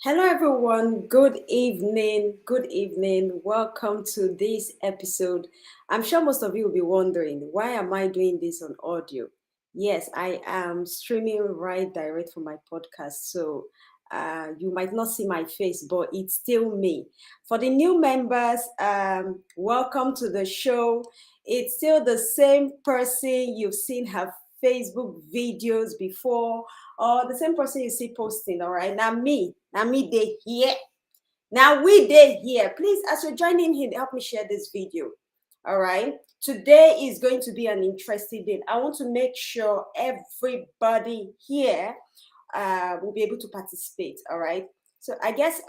Hello, everyone. Good evening. Good evening. Welcome to this episode. I'm sure most of you will be wondering, why am I doing this on audio? Yes, I am streaming right direct from my podcast. So you might not see my face, but it's still me. For the new members, welcome to the show. It's still the same person you've seen her Facebook videos before, or the same person you see posting. All right, now me they here, now we they here. Please, as you're joining in, help me share this video. All right, today is going to be an interesting day. I want to make sure everybody here will be able to participate. All right, so I guess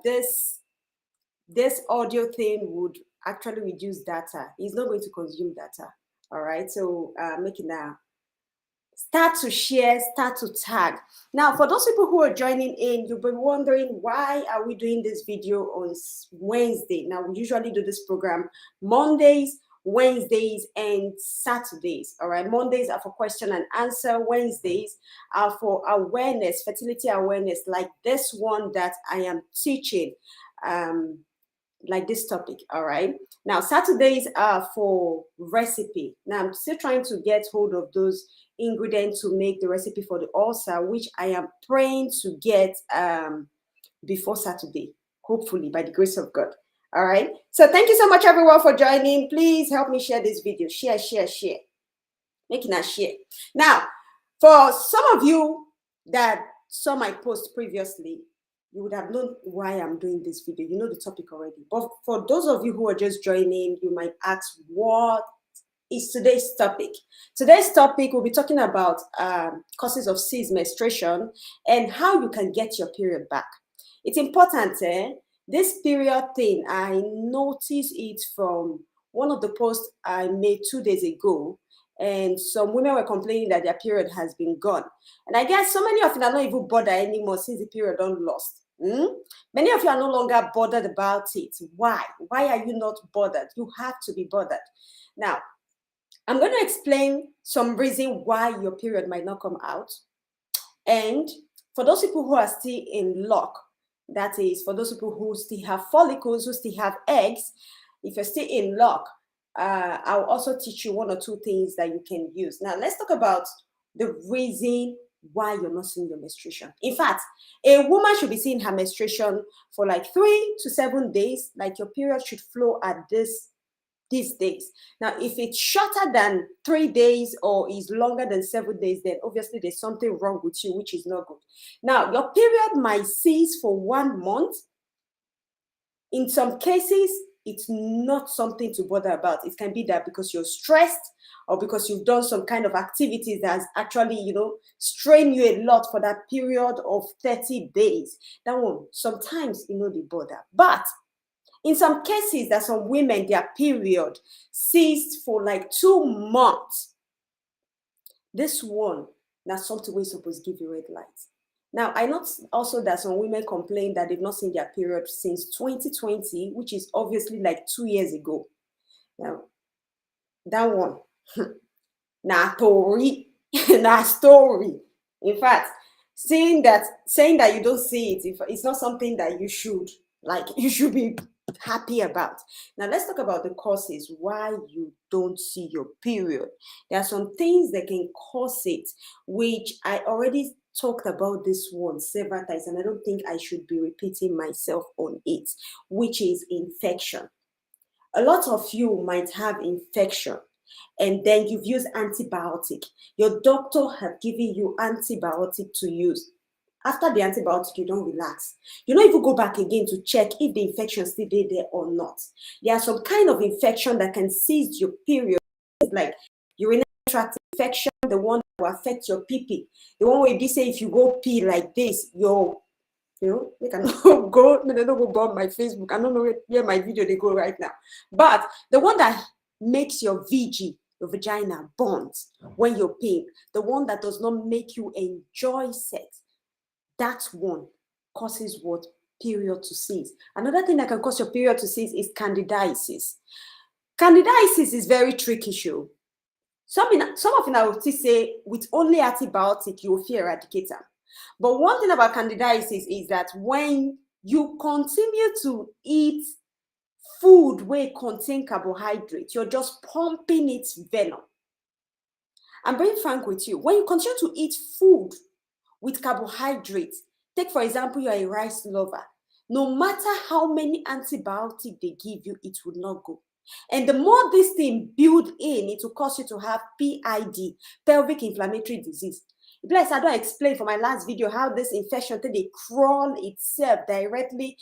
this audio thing would actually reduce data. It's not going to consume data. All right, so making a start to share, start to tag. Now, for those people who are joining in, you'll be wondering, why are we doing this video on Wednesday? Now, we usually do this program Mondays, Wednesdays, and Saturdays. All right, Mondays are for question and answer. Wednesdays are for awareness, fertility awareness, like this one that I am teaching. Like this topic. All right, now Saturdays are for recipe. Now I'm still trying to get hold of those ingredients to make the recipe for the ulcer, which I am praying to get before Saturday, hopefully, by the grace of God. All right, so thank you so much, everyone, for joining. Please help me share this video. Share, making a share. Now, for some of you that saw my post previously, you would have known why I'm doing this video. You know the topic already. But for those of you who are just joining, you might ask, what is today's topic? Today's topic, we'll be talking about causes of cyst, menstruation, and how you can get your period back. It's important, this period thing, I noticed it from one of the posts I made 2 days ago, and some women were complaining that their period has been gone. And I guess so many of you are not even bothered anymore since the period done lost. Many of you are no longer bothered about it. Why? Why are you not bothered? You have to be bothered. Now, I'm going to explain some reason why your period might not come out. And for those people who are still in luck, that is, for those people who still have follicles, who still have eggs, if you're still in luck, I'll also teach you one or two things that you can use. Now, let's talk about the reason why you're not seeing your menstruation. In fact, a woman should be seeing her menstruation for like 3 to 7 days. Like, your period should flow at these days. Now, if it's shorter than 3 days or is longer than 7 days, then obviously there's something wrong with you, which is not good. Now, your period might cease for 1 month. In some cases, it's not something to bother about. It can be that because you're stressed or because you've done some kind of activities that's actually, strain you a lot for that period of 30 days. That one, sometimes, they bother. But in some cases, there's some women, their period ceased for like 2 months. This one, that's something we're supposed to give you red lights. Now, I know also that some women complain that they've not seen their period since 2020, which is obviously like 2 years ago. Now, that one, na story, na story. In fact, saying that you don't see it, it's not something that you should be happy about. Now, let's talk about the causes why you don't see your period. There are some things that can cause it, which I already talked about this one several times, and I don't think I should be repeating myself on it, which is infection. A lot of you might have infection, and then you've used antibiotic. Your doctor have given you antibiotic to use. After the antibiotic, you don't relax. You don't even go back again to check if the infection still there or not. There are some kind of infection that can seize your period, like urinary tract infection, the one that will affect your pee. The one where they say if you go pee like this, they can go, they don't go bomb my Facebook. I don't know where my video they go right now. But the one that makes your your vagina burnt when you're peeing, the one that does not make you enjoy sex, that one causes what? Period to cease. Another thing that can cause your period to cease is candidiasis. Candidiasis is very tricky, show. Some of you now will say with only antibiotic you will feel eradicate them. But one thing about candidiasis is that when you continue to eat food where it contain carbohydrates, you're just pumping its venom. I'm being frank with you. When you continue to eat food with carbohydrates, take for example, you're a rice lover. No matter how many antibiotics they give you, it will not go. And the more this thing build in, it will cause you to have PID, pelvic inflammatory disease. Bless, I don't explain for my last video how this infection they crawl itself directly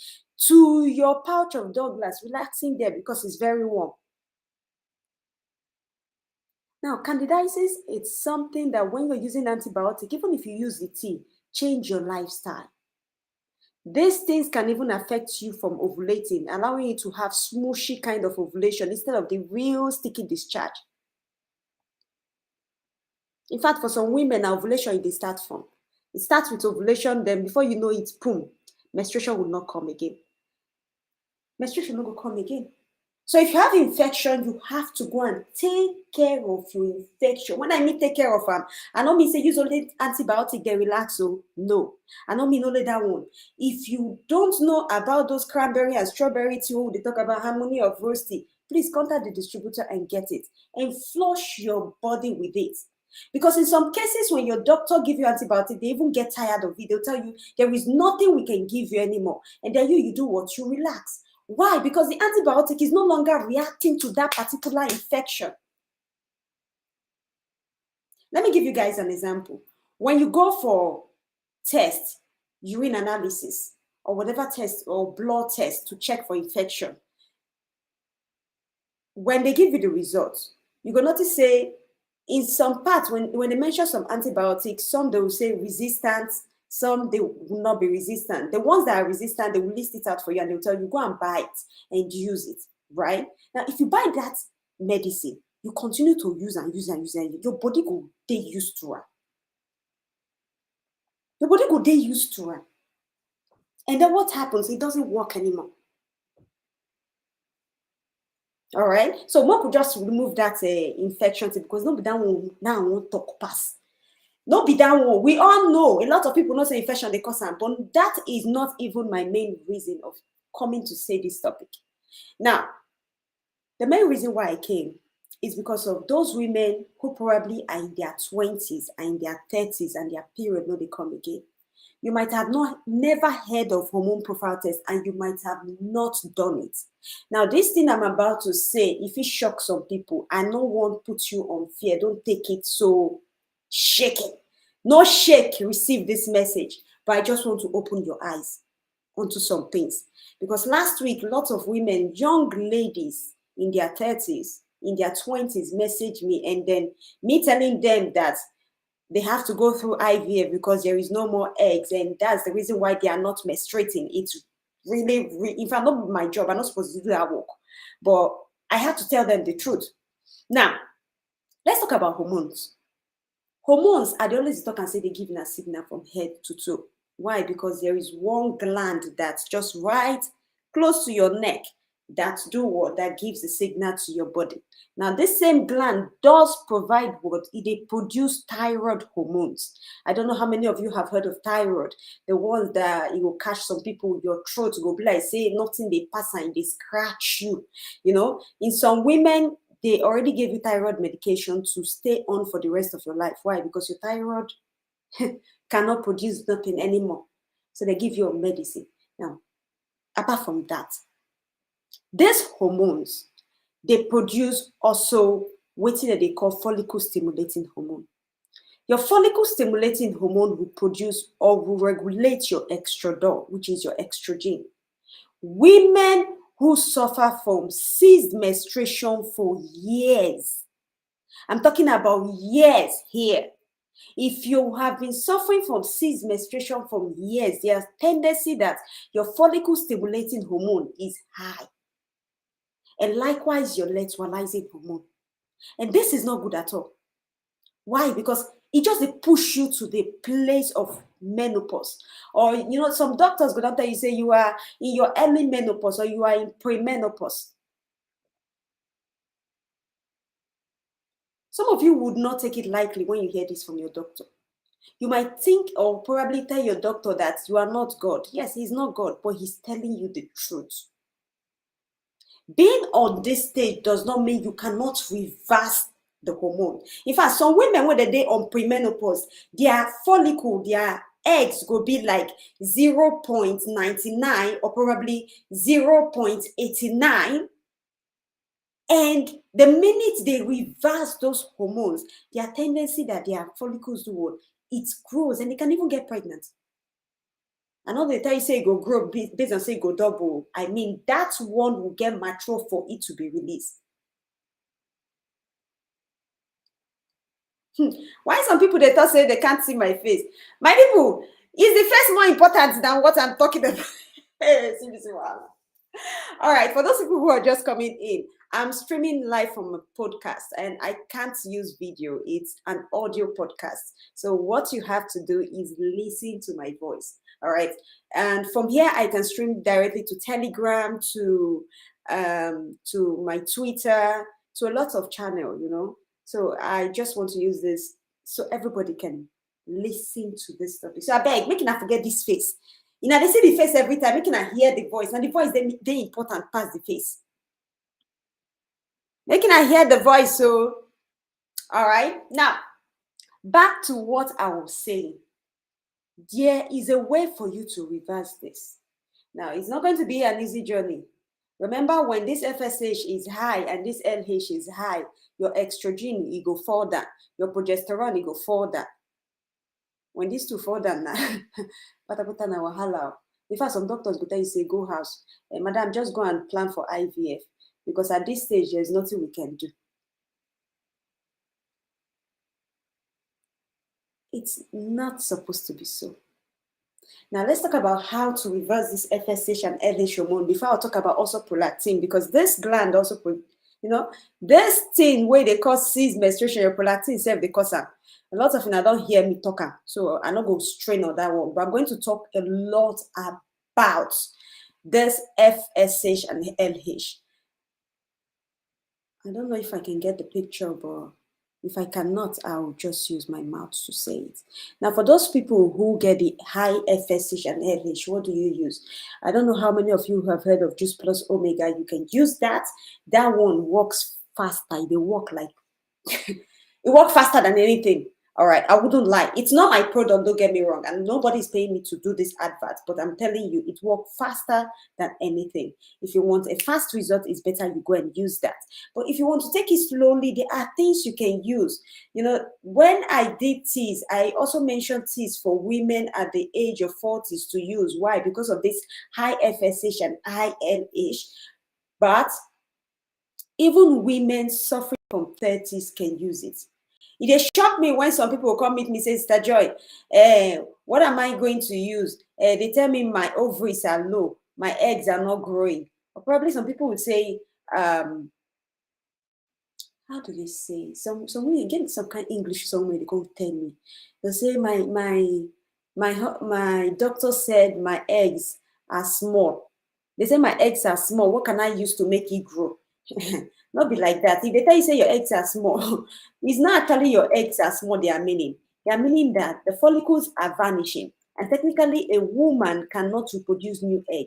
to your pouch of Douglas, relaxing there because it's very warm. Now, candidiasis, it's something that when you're using antibiotic, even if you use the tea, change your lifestyle. These things can even affect you from ovulating, allowing you to have smooshy kind of ovulation instead of the real sticky discharge. In fact, for some women, ovulation they start from. It starts with ovulation, then before you know it, boom, menstruation will not come again. Menstruation will not come again. So if you have infection, you have to go and take care of your infection. When I mean take care of them, I don't mean say use only antibiotic, they relax. So no, I don't mean only that one. If you don't know about those cranberry and strawberry tea, they talk about harmony of roasty, please contact the distributor and get it and flush your body with it. Because in some cases, when your doctor give you antibiotic, they even get tired of it. They'll tell you there is nothing we can give you anymore. And then you do what? You relax. Why? Because the antibiotic is no longer reacting to that particular infection. Let me give you guys an example. When you go for test, urine analysis, or whatever test or blood test to check for infection, when they give you the results, you're going to notice, say, in some parts, when they mention some antibiotics, some they will say resistant, some they will not be resistant. The ones that are resistant, they will list it out for you and they'll tell you, go and buy it and use it, right? Now, if you buy that medicine, you continue to use and use and use, and your body will get used to it. Your body will get used to it. And then what happens? It doesn't work anymore. All right. So one could just remove that infection because nobody that one now won't talk pass. No be that one. We all know, a lot of people know say infection they cause them, but that is not even my main reason of coming to say this topic. Now, the main reason why I came is because of those women who probably are in their 20s and in their 30s and their period no they come again. You might have never heard of hormone profile test and you might have not done it. Now, this thing I'm about to say, if it shocks some people, I no want to put you on fear. Don't take it so shaking. No shake, receive this message. But I just want to open your eyes onto some things. Because last week, lots of women, young ladies in their 30s, in their 20s, messaged me, and then me telling them that they have to go through IVF because there is no more eggs, and that's the reason why they are not menstruating. It's really, in fact, not my job. I'm not supposed to do that work, but I have to tell them the truth. Now, let's talk about hormones. Hormones are the only talk and say they give a signal from head to toe. Why? Because there is one gland that's just right close to your neck that do what? That gives the signal to your body. Now, this same gland does provide what? It produce thyroid hormones. I don't know how many of you have heard of thyroid. The ones that you will catch some people, your throat will be like, say, nothing they pass and they scratch you. You know, in some women, they already gave you thyroid medication to stay on for the rest of your life. Why? Because your thyroid cannot produce nothing anymore. So they give you a medicine. Now, apart from that, these hormones, they produce also what they call follicle stimulating hormone. Your follicle stimulating hormone will produce or will regulate your estradiol, which is your estrogen. Women who suffer from ceased menstruation for years, I'm talking about years here. If you have been suffering from ceased menstruation for years, there's tendency that your follicle stimulating hormone is high. And likewise, your luteinizing hormone. And this is not good at all. Why? Because it just push you to the place of menopause. Or, you know, some doctors go after you say you are in your early menopause or you are in premenopause. Some of you would not take it lightly when you hear this from your doctor. You might think or probably tell your doctor that you are not God. Yes, he's not God, but he's telling you the truth. Being on this stage does not mean you cannot reverse the hormone. In fact, some women, when they on premenopause, their follicle, their eggs go be like 0.99 or probably 0.89. And the minute they reverse those hormones, their tendency that their follicles do, it grows and they can even get pregnant. I know they tell you say it go grow based on say it go double. I mean, that one will get mature for it to be released. Why some people they thought say they can't see my face? My people, is the face more important than what I'm talking about? Hey, see this one. All right, for those people who are just coming in, I'm streaming live from a podcast and I can't use video. It's an audio podcast. So what you have to do is listen to my voice. All right. And from here, I can stream directly to Telegram, to my Twitter, to a lot of channel, you know. So I just want to use this so everybody can listen to this topic. So I beg, making I forget this face. You know, they see the face every time, making I hear the voice. Now the voice they important past the face. Making I hear the voice. So all right. Now back to what I was saying. There is a way for you to reverse this. Now it's not going to be an easy journey. Remember, when this FSH is high and this LH is high, your estrogen it go fall down, your progesterone it go fall down. When these two fall down now, pata na wahala. In fact, some doctors go tell you say go house, madam, just go and plan for IVF because at this stage there's nothing we can do. It's not supposed to be so. Now let's talk about how to reverse this FSH and LH hormone before I'll talk about also prolactin, because this gland also, you know, this thing where they cause ceased menstruation, your prolactin itself, they cause them. A lot of you now don't hear me talking, so I'm not going to strain on that one, but I'm going to talk a lot about this FSH and LH. I don't know if I can get the picture, but if I cannot, I'll just use my mouth to say it. Now, for those people who get the high FSH and LH, what do you use? I don't know how many of you have heard of Juice Plus Omega. You can use that. That one works faster. They work like, it works faster than anything. All right, I wouldn't lie. It's not my product, don't get me wrong. And nobody's paying me to do this advert, but I'm telling you, it works faster than anything. If you want a fast result, it's better you go and use that. But if you want to take it slowly, there are things you can use. You know, when I did teas, I also mentioned teas for women at the age of 40s to use. Why? Because of this high FSH and high LH. But even women suffering from 30s can use it. It shocked me when some people come meet me say, Sister Joy, what am I going to use? They tell me my ovaries are low, my eggs are not growing. Or probably some people would say, how do they say? Some way again, some kind of English somewhere they can't tell me. They say my doctor said my eggs are small. They say my eggs are small. What can I use to make it grow? Not be like that. If they tell you say your eggs are small, it's not actually your eggs are small, they are meaning. They are meaning that the follicles are vanishing. And technically, a woman cannot reproduce new egg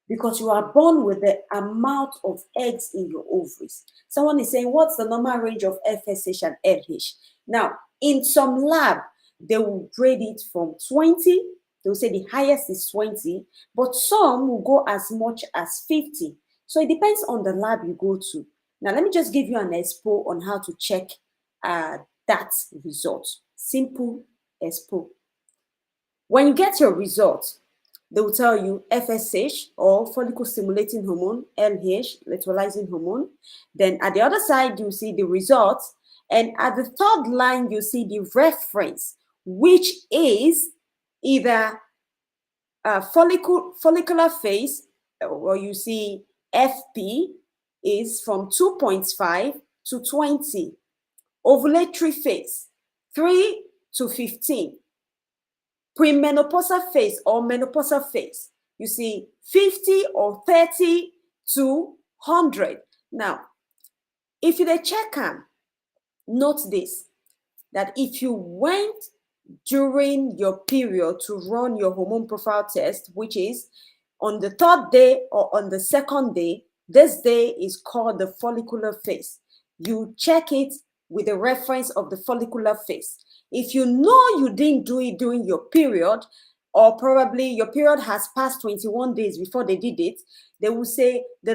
because you are born with the amount of eggs in your ovaries. Someone is saying, what's the normal range of FSH and LH? Now, in some lab, they will grade it from 20. They will say the highest is 20, but some will go as much as 50. So it depends on the lab you go to. Now, let me just give you an expo on how to check that result. Simple expo. When you get your result, they will tell you FSH or follicle stimulating hormone, LH, luteinizing hormone. Then at the other side, you see the results. And at the third line, you see the reference, which is either follicular phase, or you see FP is from 2.5 to 20. Ovulatory phase, 3 to 15. Premenopausal phase or menopausal phase, you see 50 or 30 to 100. Now, if you check them, note this, that if you went during your period to run your hormone profile test, which is on the third day or on the second day. This day is called the follicular phase. You check it with the reference of the follicular phase. If you know you didn't do it during your period, or probably your period has passed 21 days before they did it, they will say the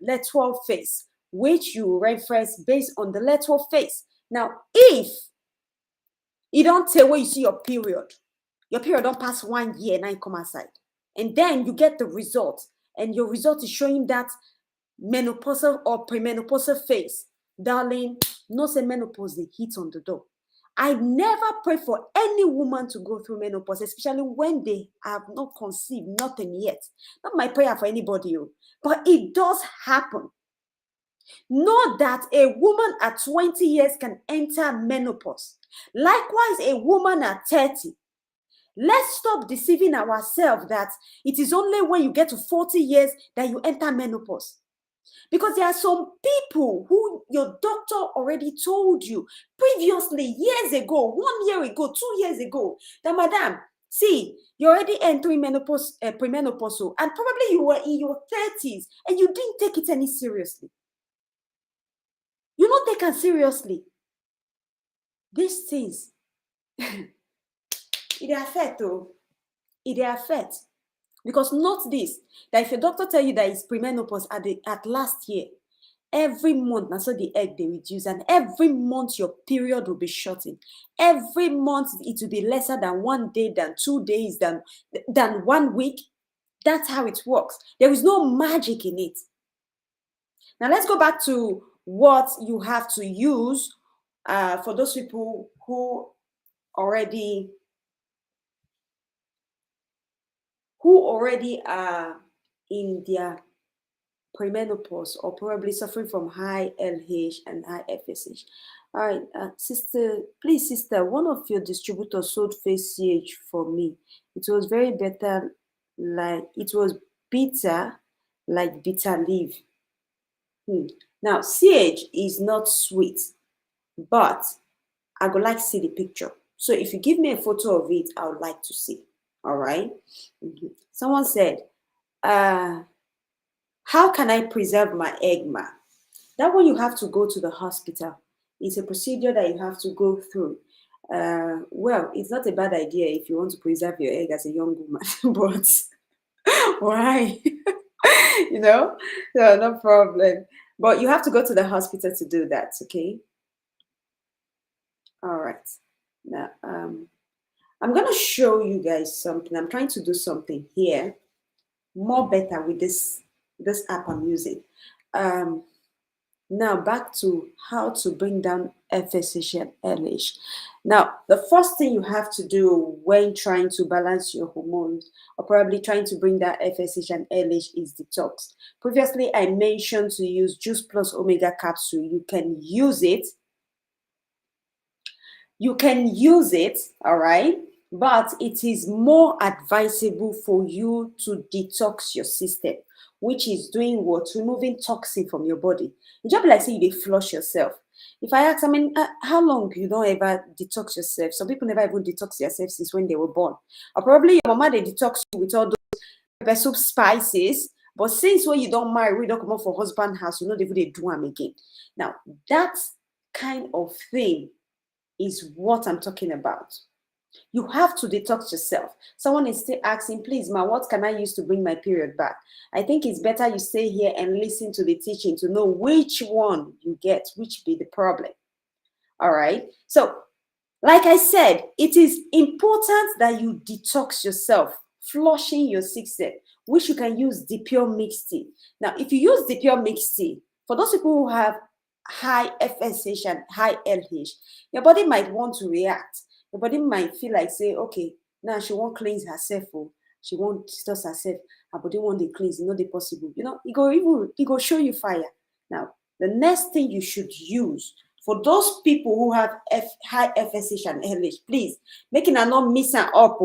lateral phase, which you reference based on the lateral phase. Now, if you don't tell where you see your period don't pass 1 year, now you come outside. And then you get the result, and your result is showing that menopausal or premenopausal phase. Darling, no say menopause, they hit on the door. I never pray for any woman to go through menopause, especially when they have not conceived, nothing yet. Not my prayer for anybody, but it does happen. Know that a woman at 20 years can enter menopause. Likewise, a woman at 30. Let's stop deceiving ourselves that it is only when you get to 40 years that you enter menopause. Because there are some people who your doctor already told you previously, years ago, 1 year ago, 2 years ago, that madam, see, you're already entering menopause, premenopausal, and probably you were in your 30s and you didn't take it any seriously. You not take it seriously. These things, it affect, though. It affect. Because note this, that if your doctor tell you that it's premenopause at last year, every month, that's so the egg they reduce, and every month your period will be shortened. Every month it will be lesser than 1 day, than 2 days, than 1 week. That's how it works. There is no magic in it. Now let's go back to what you have to use for those people who already are in their premenopause or probably suffering from high LH and high FSH. All right, sister, one of your distributors sold face CH for me. It was very better, like it was bitter, like bitter leaf. Now, CH is not sweet, but I would like to see the picture. So if you give me a photo of it, I would like to see. All right. Someone said, how can I preserve my egg, ma? That one you have to go to the hospital. It's a procedure that you have to go through. Well, it's not a bad idea if you want to preserve your egg as a young woman, but why? No, no problem. But you have to go to the hospital to do that, okay? All right. Now, I'm going to show you guys something. I'm trying to do something here more better with this app I'm using. Now back to how to bring down FSH and LH. Now, the first thing you have to do when trying to balance your hormones or probably trying to bring down FSH and LH is detox. Previously, I mentioned to use Juice Plus Omega capsule. You can use it. All right? But it is more advisable for you to detox your system, which is doing what? Removing toxin from your body. It just be like say you flush yourself. If I ask, how long you don't ever detox yourself? Some people never even detox themselves since when they were born. Or probably your mama, they detox you with all those pepper soup spices. But since when you don't marry, we don't come up for husband house, you know they do them again. Now, that kind of thing is what I'm talking about. You have to detox yourself. Someone is still asking, please, ma, what can I use to bring my period back? I think it's better you stay here and listen to the teaching to know which one you get, which be the problem. All right. So, like I said, it is important that you detox yourself, flushing your system, which you can use the pure mixed tea. Now, if you use the pure mixed tea, for those people who have high FSH and high LH, your body might want to react. Your body might feel like say, okay, now she won't cleanse herself, or she won't detox herself. Her body won't cleanse, it's not possible. You know, it go show you fire. Now, the next thing you should use for those people who have high FSH and LH, please make it not miss an up.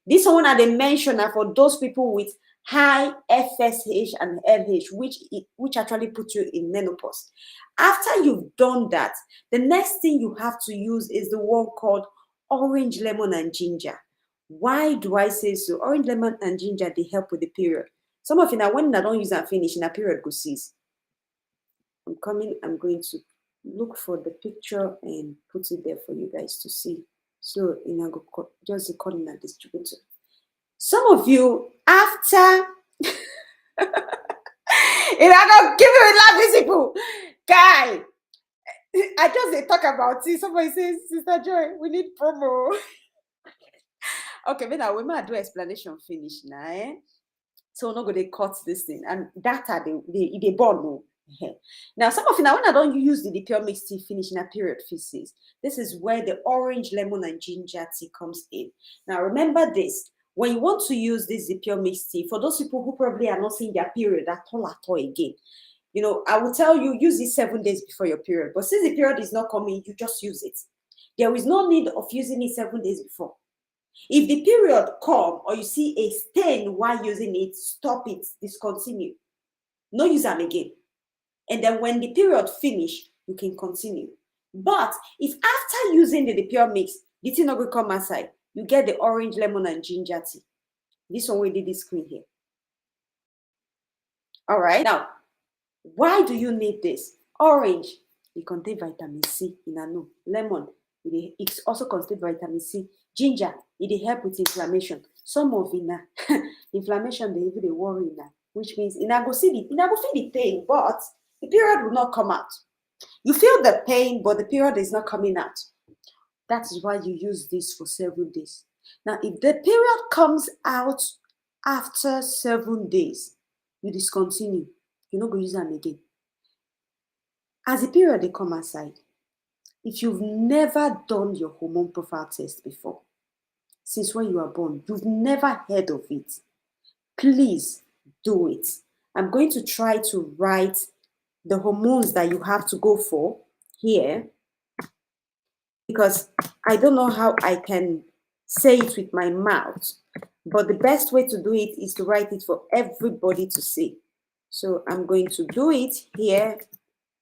This one I mentioned for those people with high FSH and LH, which actually put you in menopause. After you've done that, the next thing you have to use is the one called orange, lemon, and ginger. Why do I say so? Orange, lemon, and ginger, they help with the period. Some of you now, when I don't use and finish, in a period go cease. I'm going to look for the picture and put it there for you guys to see. So in a go just the coordinate distributor. Some of you after if I don't give you a laugh, these people, guy. I just talk about it. Somebody says, Sister Joy, we need promo. Okay, but now we might do explanation finish now. Eh? So we're not going to cut this thing. And data they born no. Now, some of you now when I don't use the pure mixed tea finish in a period pieces, this is where the orange, lemon, and ginger tea comes in. Now, remember this. When you want to use this pure mixed tea, for those people who probably are not seeing their period at all again, you know, I will tell you, use it 7 days before your period. But since the period is not coming, you just use it. There is no need of using it 7 days before. If the period come or you see a stain while using it, stop it, discontinue. No use them again. And then when the period finish, you can continue. But if after using the pure mix, the thing not going to come outside, you get the orange, lemon, and ginger tea. This one we did this screen here. All right. Now, why do you need this? Orange, it contains vitamin C. In a no. Lemon, it also contains vitamin C. Ginger, it help with inflammation. Some of it inflammation they even worry now, which means in go feel the pain, but the period will not come out. You feel the pain, but the period is not coming out. That is why you use this for 7 days. Now, if the period comes out after 7 days, you discontinue. You're not going to use them again. As the period they come outside, if you've never done your hormone profile test before, since when you are born, you've never heard of it, please do it. I'm going to try to write the hormones that you have to go for here, because I don't know how I can say it with my mouth, but the best way to do it is to write it for everybody to see. So I'm going to do it here.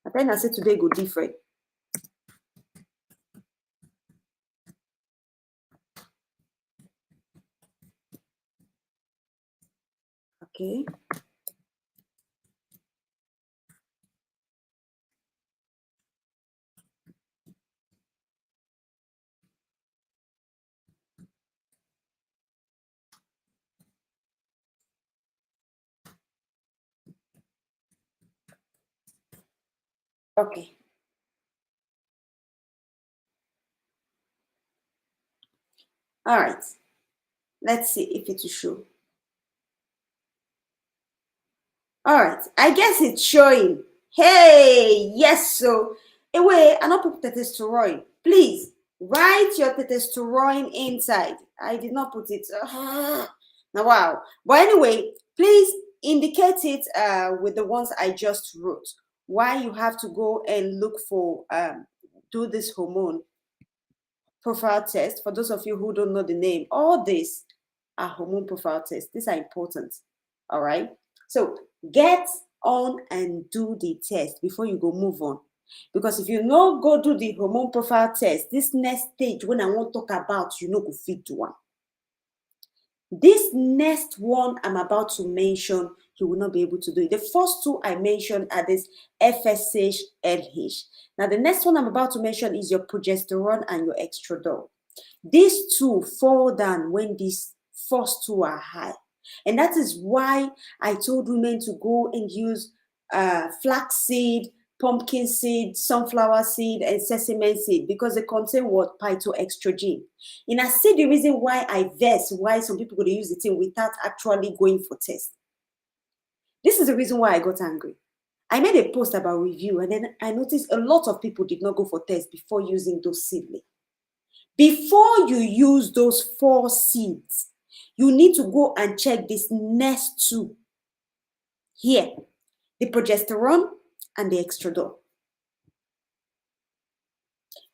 And then I said today go different. Okay. Okay. All right. Let's see if it will show. All right. I guess it's showing. Hey, yes. So, anyway, I not put testosterone. Please write your testosterone inside. I did not put it. Now, wow. But anyway, please indicate it with the ones I just wrote. Why you have to go and look for do this hormone profile test. For those of you who don't know the name, all these are hormone profile tests. These are important. All right. So get on and do the test before you go move on. Because if you no go do the hormone profile test, this next stage when I want to talk about, you know, go fit to one. This next one I'm about to mention, you will not be able to do it. The first two I mentioned are this FSH, LH. Now, the next one I'm about to mention is your progesterone and your estradiol. These two fall down when these first two are high. And that is why I told women to go and use flaxseed, pumpkin seed, sunflower seed, and sesame seed, because they contain what? Phytoestrogen. And I see the reason why I vex why some people go to use the thing without actually going for test. This is the reason why I got angry. I made a post about review, and then I noticed a lot of people did not go for test before using those seedlings. Before you use those 4 seeds, you need to go and check this next 2 here, the progesterone and the estradiol.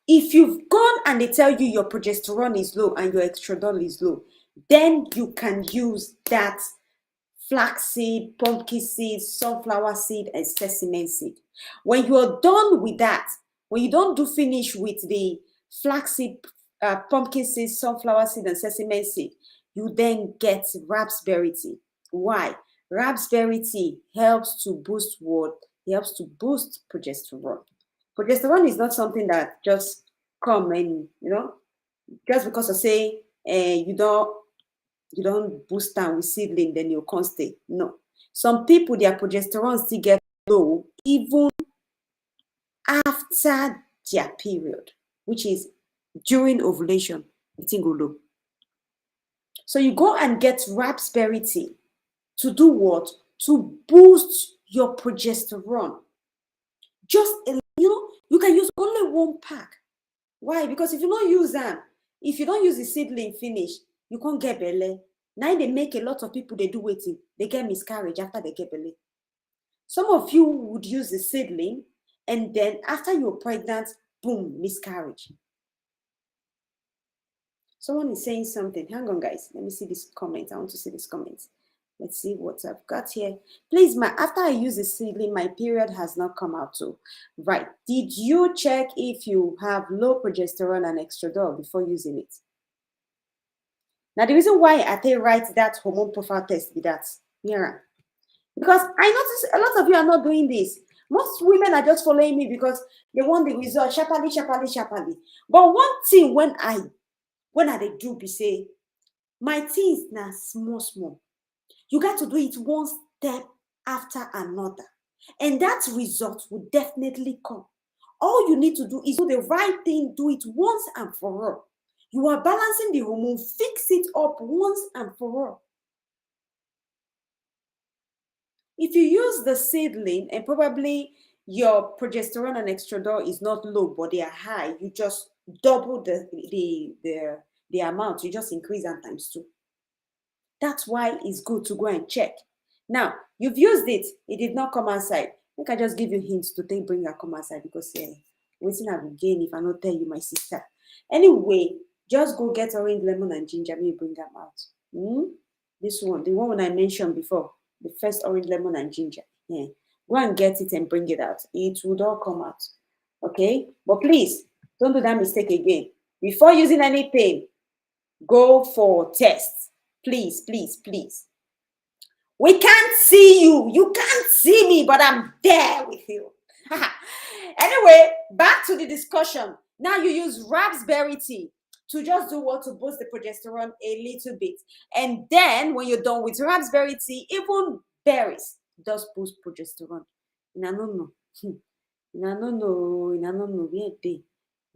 If you've gone and they tell you your progesterone is low and your estradiol is low, then you can use that flaxseed, pumpkin seed, sunflower seed, and sesame seed. When you are done with that, when you don't do finish with the flaxseed, pumpkin seed, sunflower seed, and sesame seed, you then get raspberry tea. Why? Raspberry tea helps to boost what? It helps to boost progesterone. Progesterone is not something that just come and just because I say you don't boost down with seedling, then you can't stay. No. Some people, their progesterone still get low even after their period, which is during ovulation, the thing go low. So you go and get raspberry tea to do what? To boost your progesterone. Just you can use only one pack. Why? Because if you don't use them, if you don't use the seedling finish, you can't get belly. Now they make a lot of people, they do waiting. They get miscarriage after they get belly. Some of you would use the seedling, and then after you're pregnant, boom, miscarriage. Someone is saying something. Hang on, guys. Let me see this comment. I want to see this comment. Let's see what I've got here. Please, after I use the seedling, my period has not come out too. Right. Did you check if you have low progesterone and estradiol before using it? Now, the reason why I take write that hormone profile test with that, because I notice a lot of you are not doing this. Most women are just following me because they want the result sharply. But one thing when I they do be say, my things now small. You got to do it one step after another. And that result will definitely come. All you need to do is do the right thing, do it once and for all. You are balancing the hormone, fix it up once and for all. If you use the seedling and probably your progesterone and estradiol is not low, but they are high, you just double the amount. You just increase them times 2. That's why it's good to go and check. Now, you've used it. It did not come outside. I think I just give you hints to bring her come outside because waiting I will gain if I not tell you, my sister. Anyway, just go get orange, lemon, and ginger. Maybe bring them out. This one, the one I mentioned before, the first orange, lemon, and ginger. Yeah. Go and get it and bring it out. It would all come out. Okay? But please, don't do that mistake again. Before using anything, go for tests. Please. We can't see you. You can't see me, but I'm there with you. Anyway, back to the discussion. Now you use raspberry tea to just do what? To boost the progesterone a little bit. And then when you're done with raspberry tea, even berries does boost progesterone. No.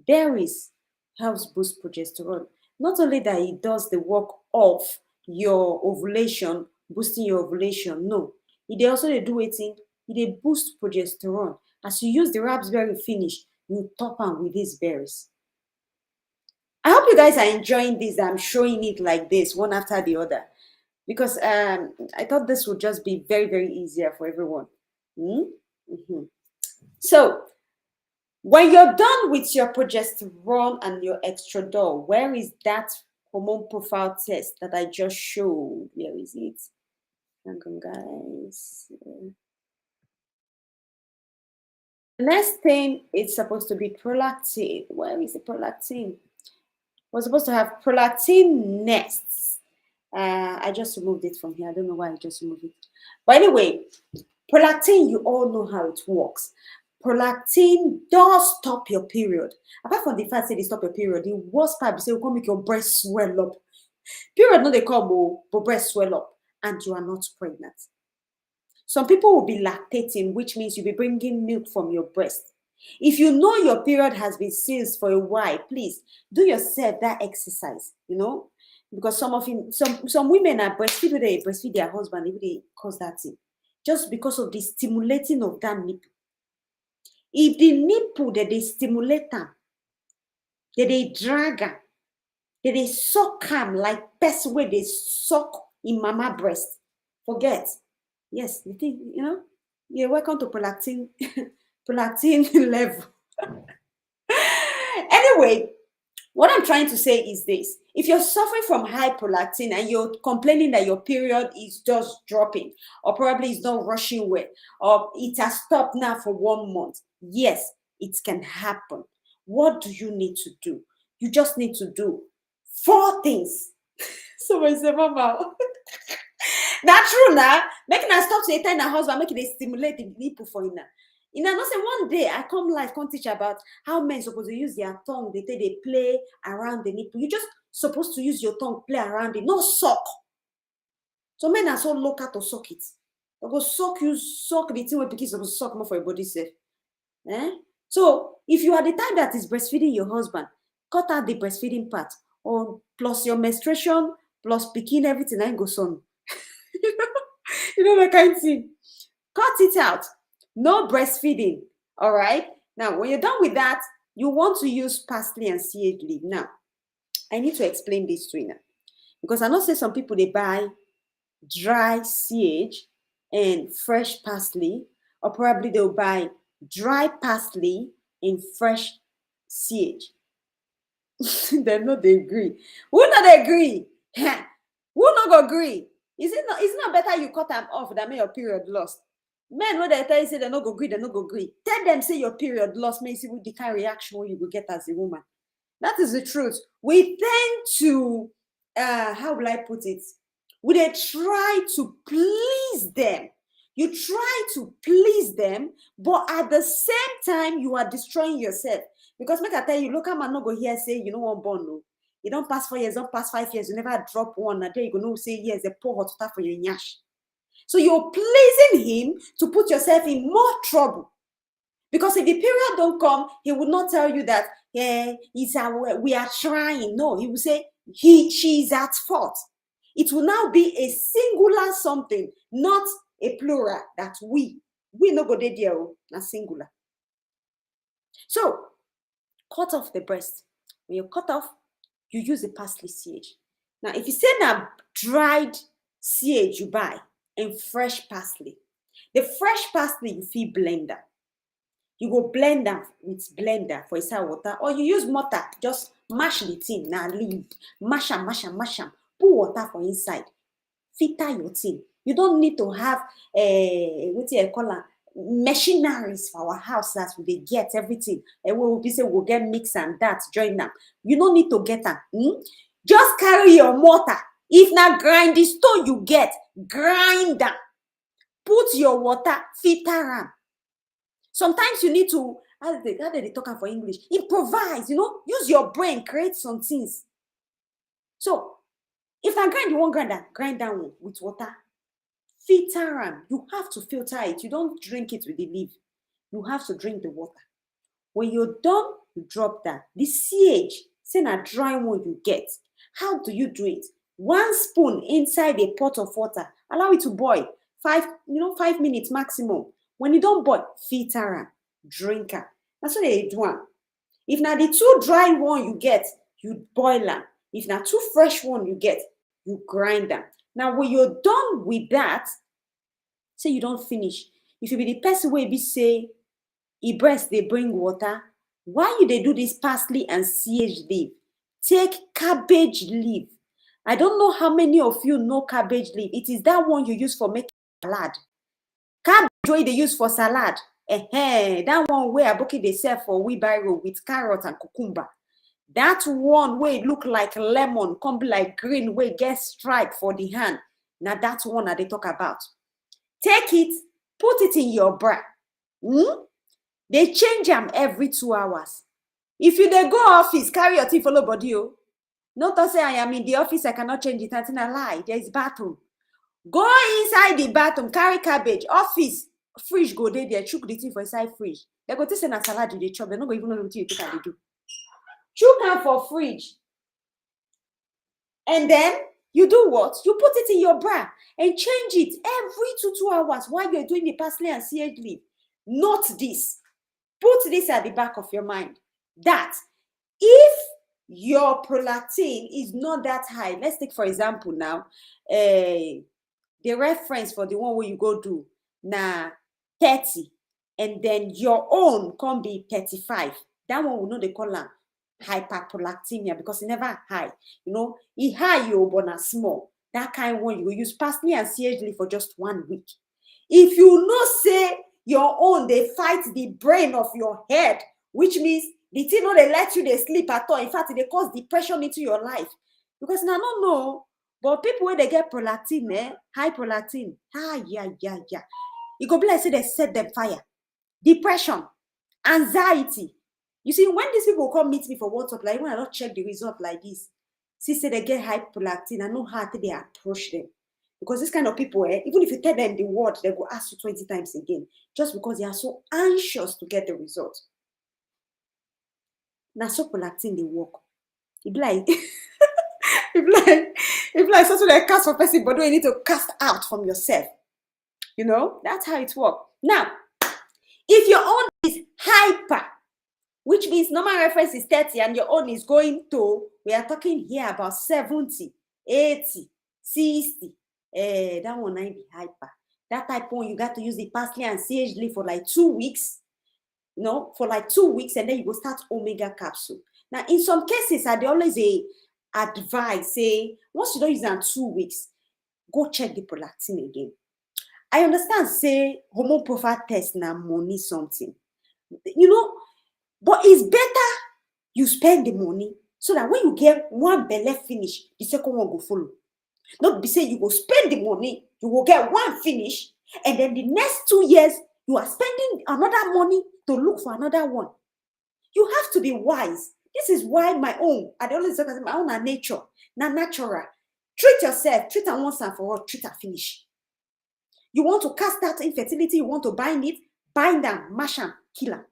Berries helps boost progesterone. Not only that it does the work of your ovulation, boosting your ovulation, no. It also they do it in, it boost progesterone. As you use the raspberry finish, you top them with these berries. I hope you guys are enjoying this. I'm showing it like this, one after the other, because I thought this would just be very, very easier for everyone. So, when you're done with your progesterone and your estradiol, where is that hormone profile test that I just showed? Where is it? Hang on, guys. The next thing is supposed to be prolactin. Where is the prolactin? We're supposed to have prolactin nests. I just removed it from here. I don't know why I just removed it. But anyway, prolactin, you all know how it works. Prolactin does stop your period. Apart from the fact that they stop your period, the worst part is it will make your breast swell up. Period, no, they come, but breast swell up, and you are not pregnant. Some people will be lactating, which means you'll be bringing milk from your breast. If you know your period has been ceased for a while, please do yourself that exercise, because some women are breastfeed their husband, if they cause that thing, just because of the stimulating of that nipple. If the nipple that they stimulate them, that they drag them, that they suck them like best way they suck in mama breast, forget. Yes, the thing, you're welcome to prolactin level. Anyway, what I'm trying to say is this. If you're suffering from high prolactin and you're complaining that your period is just dropping, or probably it's not rushing well, or it has stopped now for 1 month, yes, it can happen. What do you need to do? You just need to do 4 things. Someone say, Mama, that's true now. Making her stop to tell her husband, making it stimulate the nipple for him. You know, say one day I come live, come teach about how men supposed to use their tongue. They play around the nipple. You just supposed to use your tongue, play around it, not suck. So men are so local to suck it. They go suck the thing where pikin supposed to suck more for your body safe. So if you are the type that is breastfeeding your husband, cut out the breastfeeding part, or plus your menstruation, plus pikin, everything, and go son. You know that kind of thing. Cut it out. No breastfeeding. All right. Now, when you're done with that, you want to use parsley and sage leaf. Now, I need to explain this to you now, because I know say some people they buy dry sage and fresh parsley, or probably they'll buy dry parsley and fresh sage. They not they agree. Who not agree? Who not agree? Is it not better you cut them off than make your period lost? Men when they tell you say they not go agree, they not go agree. Tell them say your period lost, may see what the kind of reaction you will get as a woman. That is the truth. We tend to how will I put it? We they try to please them. You try to please them, but at the same time, you are destroying yourself. Because make I tell you, local man not go here say you know one born no. You don't pass 4 years, don't pass 5 years, you never drop one. And then you go say yes, they pour hot water for your nyash. So you're pleasing him to put yourself in more trouble. Because if the period don't come, he would not tell you that we are trying. No, he will say she's at fault. It will now be a singular something, not a plural that we no go there, not singular. So cut off the breast. When you cut off, you use the parsley sage. Now, if you say now dried sage you buy and fresh parsley, the fresh parsley you feed blender. You go blend them with blender for inside water, or you use mortar, just mash the thing, now leave, mash them, put water for inside, filter your thing. You don't need to have what you call them, machineries for our house that we get everything. And we will be say we'll get mix and that, join them. You don't need to get them. Just carry your mortar. If not grind the stone you get, grind them. Put your water, filter them. Sometimes you need to, how do they talk for English? Improvise, use your brain, create some things. So, if I grind, you won't grind down with water. Filter them. You have to filter it. You don't drink it with the leaf. You have to drink the water. When you're done, you drop that. The sage, say a dry one you get. How do you do it? 1 spoon inside a pot of water. Allow it to boil. 5 minutes maximum. When you don't boil, filter them, drink them. That's what they do. If now the 2 dry one you get, you boil them. If now 2 fresh one you get, you grind them. Now when you're done with that, say you don't finish. If you be the person where be say, breast they bring water, why you they do this parsley and sage leaf? Take cabbage leaf. I don't know how many of you know cabbage leaf. It is that one you use for making salad. Cabbage wey they use for salad. That one where I book it they sell for wheelbarrow with carrot and cucumber. That one where it look like lemon, come be like green, where get stripe for the hand. Now that's one that they talk about. Take it, put it in your bra. They change them every 2 hours. If you they go office, carry your thing follow body. Not to say I am in the office, I cannot change it. That's not a lie. There is bathroom. Go inside the bathroom, carry cabbage, office, fridge, go there, chook the thing for inside fridge. They go to send a salad, they chop, they don't even know what you think they do. Chook them for fridge. And then you do what? You put it in your bra and change it every 2 hours while you're doing the parsley and sage leaf. Note this. Put this at the back of your mind. That if your prolactin is not that high, let's take for example now, the reference for the one where you go do now 30, and then your own can be 35. That one will know they call them hyperprolactinemia because it never high. It high you but small. That kind of one you will use parsley and sage leaf for just 1 week. If you say your own, they fight the brain of your head, which means The thing no they let you they sleep at all. In fact, they cause depression into your life. Because now no know. But people when they get prolactin, high prolactin, yeah. You go be like say they set them fire. Depression, anxiety. You see, when these people come meet me for WhatsApp, like when I don't check the result like this, see say they get high prolactin, I know how they approach them. Because this kind of people, even if you tell them the word, they go ask you 20 times again, just because they are so anxious to get the result. Now, so prolactin they work. It be like, it be like something like cast for person, but you need to cast out from yourself. You know, that's how it works. Now, if your own is hyper, which means normal reference is 30 and your own is going to, we are talking here about 70, 80, 60. That one might be hyper. That type one, you got to use the parsley and sage leaf for like 2 weeks. For like 2 weeks, and then you go start omega capsule. Now, in some cases, I always advise, say, once you don't use it in 2 weeks, go check the prolactin again. I understand, say, hormone profile test now money something. But it's better you spend the money so that when you get one belle finish, the second one will follow. Not be say you go spend the money, you will get one finish, and then the next 2 years, you are spending another money to look for another one. You have to be wise. This is why my own, I always say my own are nature, not natural. Treat yourself, treat them once and for all, treat and finish. You want to cast out infertility, you want to bind it, bind them, mash them, kill them.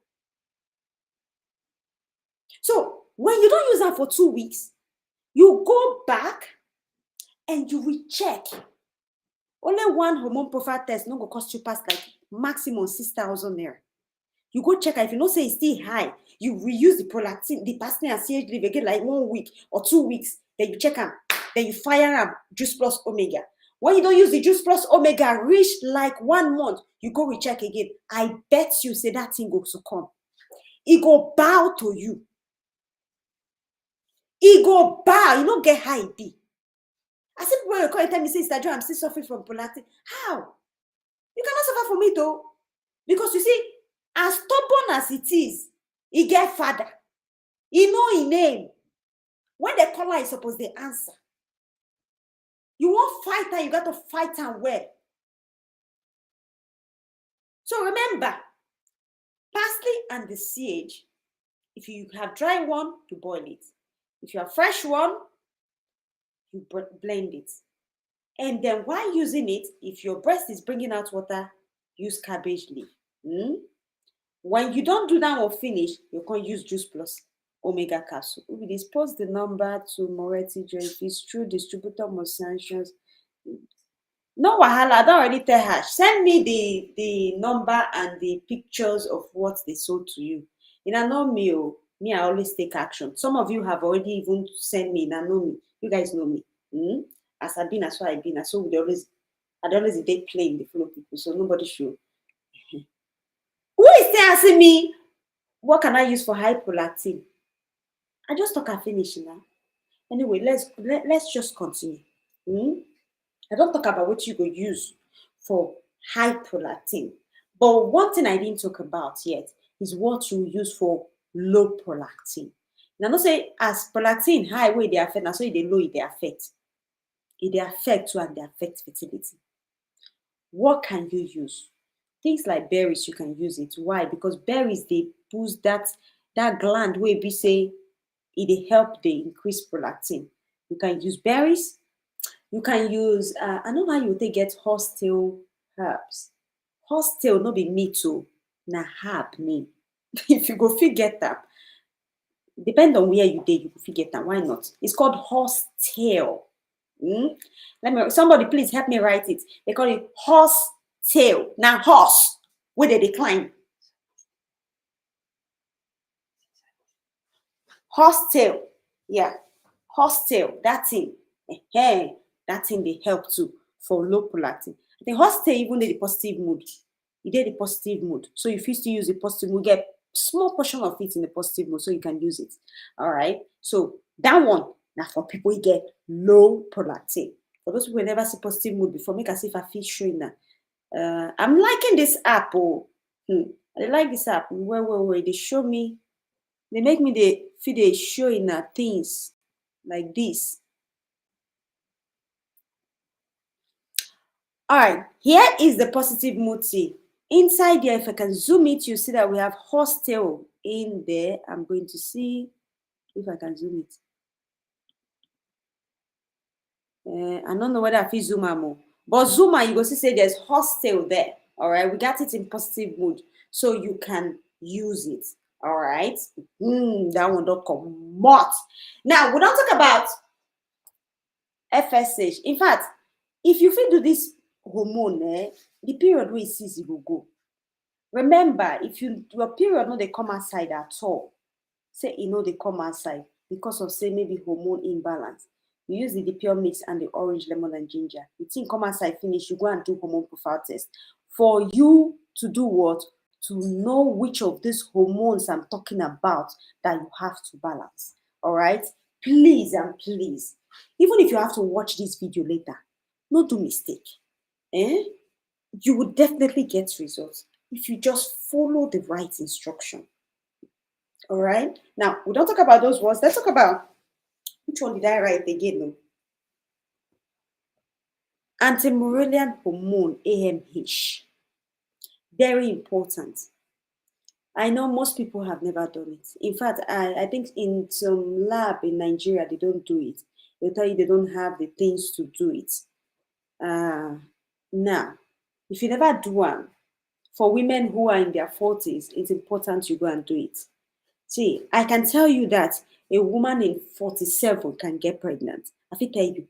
So when you don't use them for 2 weeks, you go back and you recheck. Only one hormone profile test no go cost you past like maximum 6,000 naira. You go check, if you know say it's still high, you reuse the prolactin, the parsley and sage leaf again like 1 week or 2 weeks. Then you check them, then you fire them juice plus omega. When you don't use the juice plus omega, reach like 1 month, you go recheck again. I bet you say that thing goes to come. It go bow to you. It go bow. You don't get high it be. I said, people will call and tell me, say, Sister Joe, I'm still suffering from prolactin. How? You cannot suffer from it though. Because you see, as stubborn as it is, it get father. He know his name. When they call her, he suppose they answer. You want fight her, you got to fight her well. So remember, parsley and the sage, if you have dry one, you boil it. If you have fresh one, you blend it. And then while using it, if your breast is bringing out water, use cabbage leaf. When you don't do that or finish, you can use juice plus omega capsule. We dispose the number to Moretti Jellyfish through distributor sanctions. No wahala, I don't already tell her. Send me the number and the pictures of what they sold to you. And I know me, I always take action. Some of you have already even sent me, and I know me. You guys know me. As I've been, as well I've been. So I'd always date playing the flow people, so nobody should. Who is there asking me, what can I use for high prolactin? I just talk and finish now. Anyway, let's just continue. I don't talk about what you go use for high prolactin. But one thing I didn't talk about yet is what you use for low prolactin. Now, not say as prolactin high way they affect, now so they low it they affect. It they affect too and they affect fertility. What can you use? Things like berries, you can use it. Why? Because berries, they boost that gland where we say it help they increase prolactin. You can use berries. You can use, I know how you take get horsetail herbs. Horsetail, no be meat too. Na herb name. If you go get that, depend on where you did, you go get that. Why not? It's called horsetail. Somebody please help me write it. They call it horsetail. Now horse, where they decline. Horsetail, yeah, horsetail. That thing, that thing they help too for low prolactin. I think horsetail even in the positive mood. You did the positive mood, so if you still use the positive mood, get small portion of it in the positive mood, so you can use it. All right. So that one now for people who get low prolactin. For those people who never see positive mood before, make us if I feel showing that. I'm liking this app. I like this app. Where they show me They make me feel they showing things like this. All right, here is the positive mood tea. Inside there, if I can zoom it, you see that we have hostel in there. I'm going to see if I can zoom it. I don't know whether I feel zoom more, but zoom you go see say there's hostel there. All right, we got it in positive mood, so you can use it. All right, that one don't come much. Now we don't talk about FSH. In fact, if you feel do this hormone, the period where it sees it will go. Remember, if your period no they come outside at all, say they come outside because of say maybe hormone imbalance. You use the pure mix and the orange, lemon, and ginger. The thing come outside finish, you go and do hormone profile test for you to do what? To know which of these hormones I'm talking about that you have to balance. All right, please and please, even if you have to watch this video later, no do mistake. You will definitely get results if you just follow the right instruction. All right. Now, we don't talk about those words. Let's talk about which one did I write again? No. Anti-Morellian hormone, AMH. Very important. I know most people have never done it. In fact, I think in some lab in Nigeria, they don't do it. They'll tell you they don't have the things to do it. Now, if you never do one, for women who are in their 40s, it's important you go and do it. See, I can tell you that a woman in 47 can get pregnant. I fit tell you.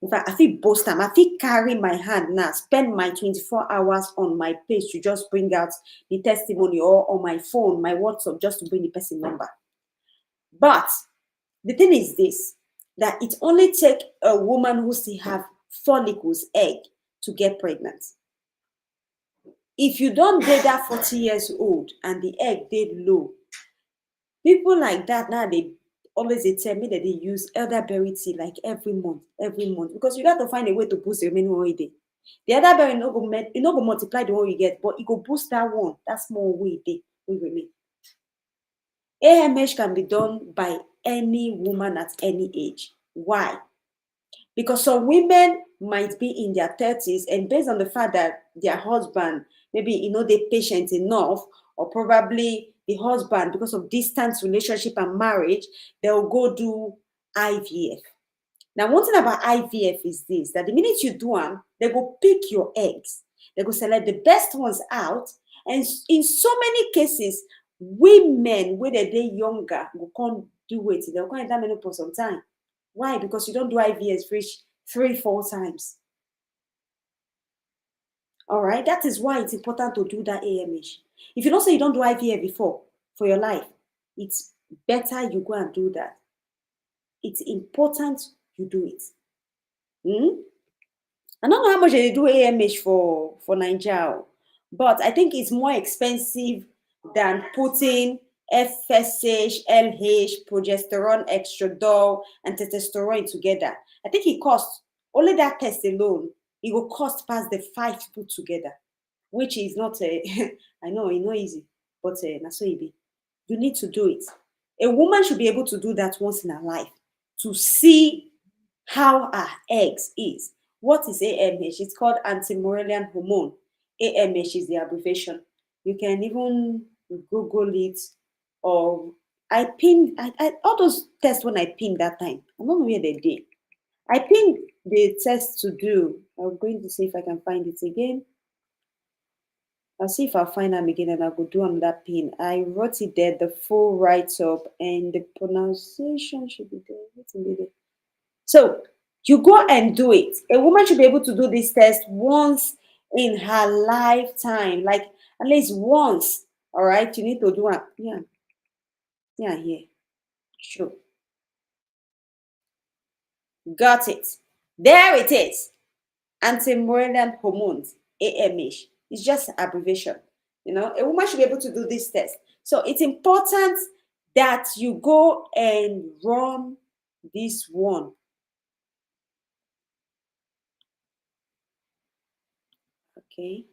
In fact, I fit boast them. I fit carry my hand now, spend my 24 hours on my page to just bring out the testimony, or on my phone, my WhatsApp, just to bring the person number. But the thing is this, that it only takes a woman who still have follicles, egg, to get pregnant. If you don't date that 40 years old and the egg did low, people like that now, they always tell me that they use elderberry tea like every month, because you got to find a way to boost the remaining one day. The elderberry no go multiply the one you get, but it go boost that one. That's more way they will remain. AMH can be done by any woman at any age. Why? Because some women might be in their 30s, and based on the fact that their husband maybe they're patient enough, or probably the husband, because of distance relationship and marriage, they'll go do IVF. Now, one thing about IVF is this, that the minute you do one, they go pick your eggs. They go select the best ones out. And in so many cases, women, when they're younger, will come do it. They'll come in that menopause some time. Why? Because you don't do IVF 3-4 times. All right, that is why it's important to do that AMH. If you don't say you don't do IVF before for your life, it's better you go and do that. It's important you do it. I don't know how much they do AMH for Nigeria, but I think it's more expensive than putting FSH, LH, progesterone, estradiol, and testosterone together. I think it costs only that test alone. It will cost past the 5 put together, which is not I know it's not easy, but that's what it be. You need to do it. A woman should be able to do that once in her life to see how her eggs is. What is AMH? It's called anti-Morellian hormone. AMH is the abbreviation. You can even Google it, or I pinned all those tests when I pinned that time. I don't know where they did. I pinned the test to do. I'm going to see if I can find it again. I'll see if I'll find them again, and I'll go do another pin. I wrote it there, the full write-up, and the pronunciation should be there. So you go and do it. A woman should be able to do this test once in her lifetime, like at least once. All right, you need to do it. Here. Sure. Got it. There it is. Anti-Morellian hormones, AMH. It's just abbreviation. A woman should be able to do this test. So it's important that you go and run this one. Okay.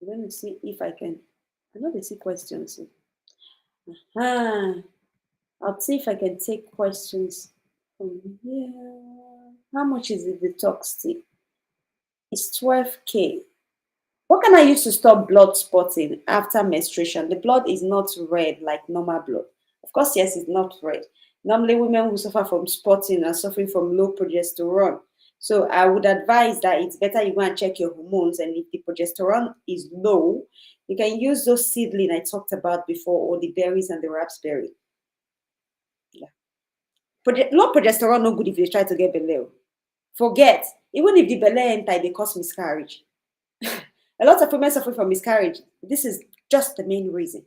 I'm going to see if I can. I know they see questions. Ah, I'll see if I can take questions from here. How much is the detox tea? It's 12K. What can I use to stop blood spotting after menstruation? The blood is not red like normal blood. Of course, yes, it's not red. Normally, women who suffer from spotting are suffering from low progesterone. So I would advise that it's better you go and check your hormones. And if the progesterone is low, you can use those seedling I talked about before, or the berries and the raspberry. Yeah. Low progesterone no good if you try to get belay. Forget. Even if the belay enter, they cause miscarriage. A lot of women suffer from miscarriage. This is just the main reason.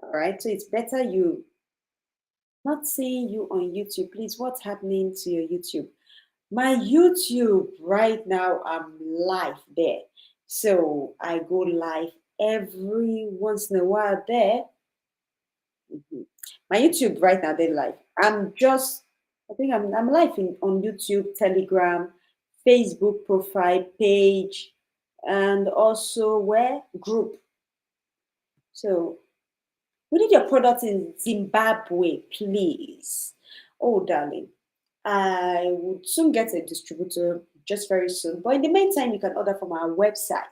All right. So it's better you not seeing you on YouTube. Please, what's happening to your YouTube? My YouTube right now, I'm live there. So I go live every once in a while there. My YouTube right now, they're live. I think I'm live on YouTube, Telegram, Facebook profile page, and also where group. So we need your product in Zimbabwe, please. Oh, darling, I would soon get a distributor just very soon. But in the meantime, you can order from our website.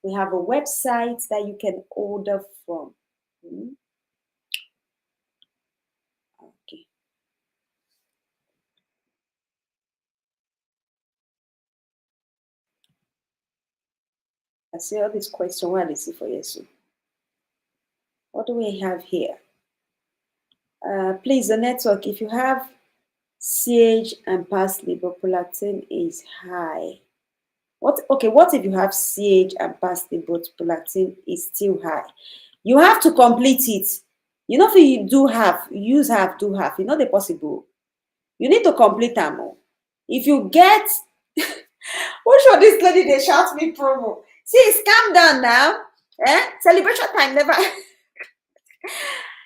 We have a website that you can order from. Okay. I see all these questions while I see for you. So what do we have here? Please, the network, if you have sage and parsley, but prolactin is high. What if you have sage and parsley, but prolactin is still high? You have to complete it. You know, if you do half, use half, do half. You know the possible. You need to complete them. If you get what should this lady they shout me promo? See, calm down now. Eh? Celebration time never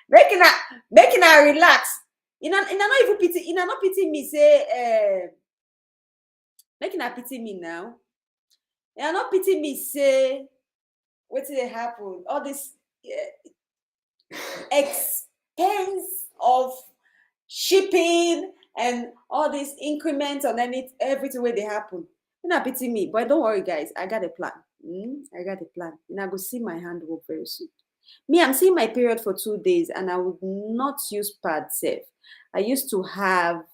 making her relax. Not even pity, not pity me, say making her pity me now. Not pity me, say what did happen? All this expense of shipping and all these increments on everything where they happen. You not pity me, but don't worry, guys. I got a plan. I got a plan. And I go see my handwork very soon. Me, I'm seeing my period for 2 days, and I would not use pad safe. I used to have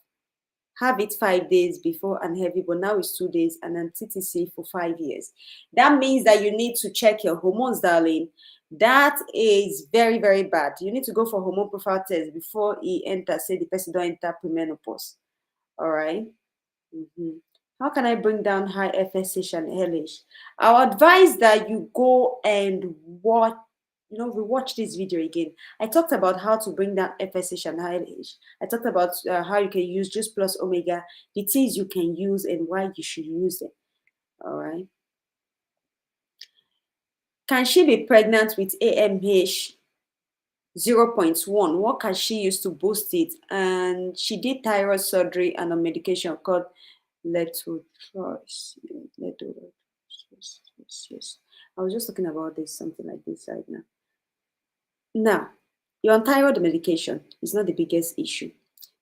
it 5 days before and heavy, but now it's 2 days and then TTC for 5 years. That means that you need to check your hormones, darling. That is very, very bad. You need to go for hormone profile test before he enters, say the person don't enter premenopause. All right. How can I bring down high FSH and LH? I'll advise that you go and watch, we watch this video again. I talked about how to bring down FSH and LH. I talked about how you can use Juice Plus Omega, the teas you can use and why you should use them. All right. Can she be pregnant with AMH 0.1? What can she use to boost it? And she did thyroid surgery and a medication called Letotrox. Yes. I was just talking about this, something like this right now. Now, you're on thyroid medication is not the biggest issue.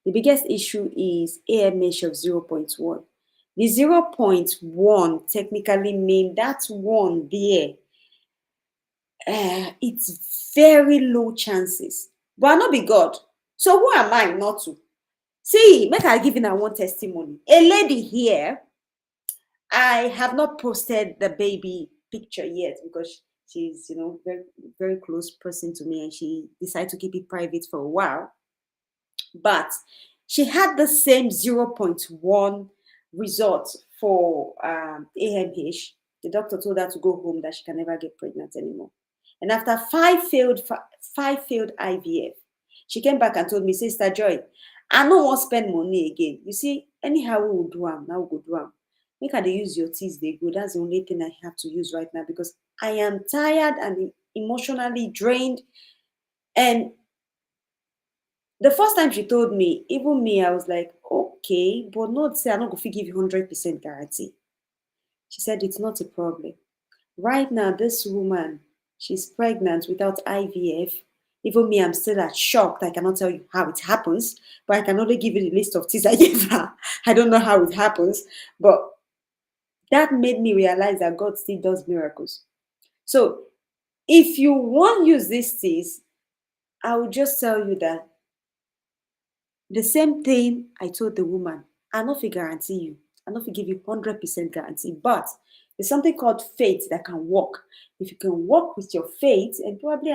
The biggest issue is AMH of 0.1. The 0.1 technically means that's one there. It's very low chances. But I not be God. So who am I not to? See, make I give you one testimony. A lady here, I have not posted the baby picture yet because she's, very, very close person to me and she decided to keep it private for a while. But she had the same 0.1 result for AMH. The doctor told her to go home, that she can never get pregnant anymore. And after five failed IVF, she came back and told me, Sister Joy, I don't want to spend money again. You see, anyhow we will do them, now we will do them. Make her they use your teas, they go. That's the only thing I have to use right now because I am tired and emotionally drained. And the first time she told me, even me, I was like, okay, but not say I'm not going to give you 100% guarantee. She said, it's not a problem. Right now, this woman, she's pregnant without IVF. Even me, I'm still at shocked. I cannot tell you how it happens, but I can only give you the list of things I gave her. I don't know how it happens, but that made me realize that God still does miracles. So if you won't use these things, I will just tell you that the same thing I told the woman, I not fit guarantee you. I not fit give you 100% guarantee, but there's something called faith that can work. If you can work with your faith, and probably,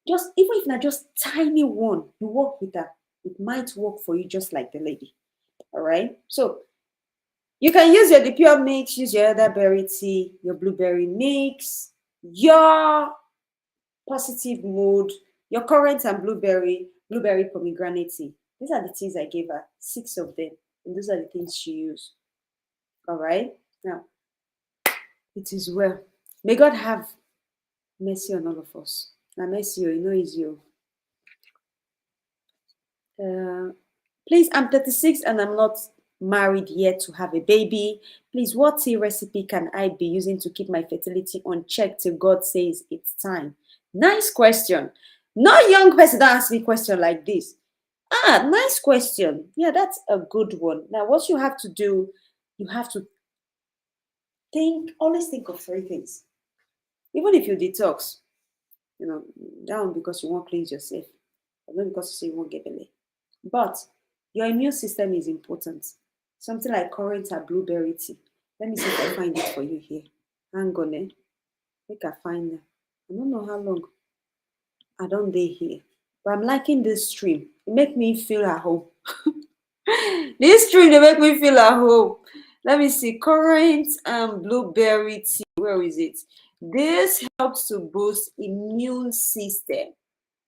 just even if not just tiny one, you work with that, it might work for you just like the lady. All right. So you can use your pure mix, use your elderberry tea, your blueberry mix, your positive mood, your currant and blueberry pomegranate tea. These are the teas I gave her, 6 of them. And those are the things she used. All right. Now, it is well. May God have mercy on all of us. Now, mercy, you know, is you. Please, I'm 36 and I'm not married yet to have a baby. Please, what tea recipe can I be using to keep my fertility on check till God says it's time? Nice question. No young person don't ask me a question like this. Nice question. Yeah, that's a good one. Now, what you have to do, you have to always think of 3 things. Even if you detox, down because you want to cleanse yourself, but not because you say you won't get belly. But your immune system is important. Something like currant or blueberry tea. Let me see if I find it for you here. Hang on, Make I find them. I don't know how long I don't be here. But I'm liking this stream. It make me feel at home. This stream, they make me feel at home. Let me see. Currant and blueberry tea. Where is it? This helps to boost immune system.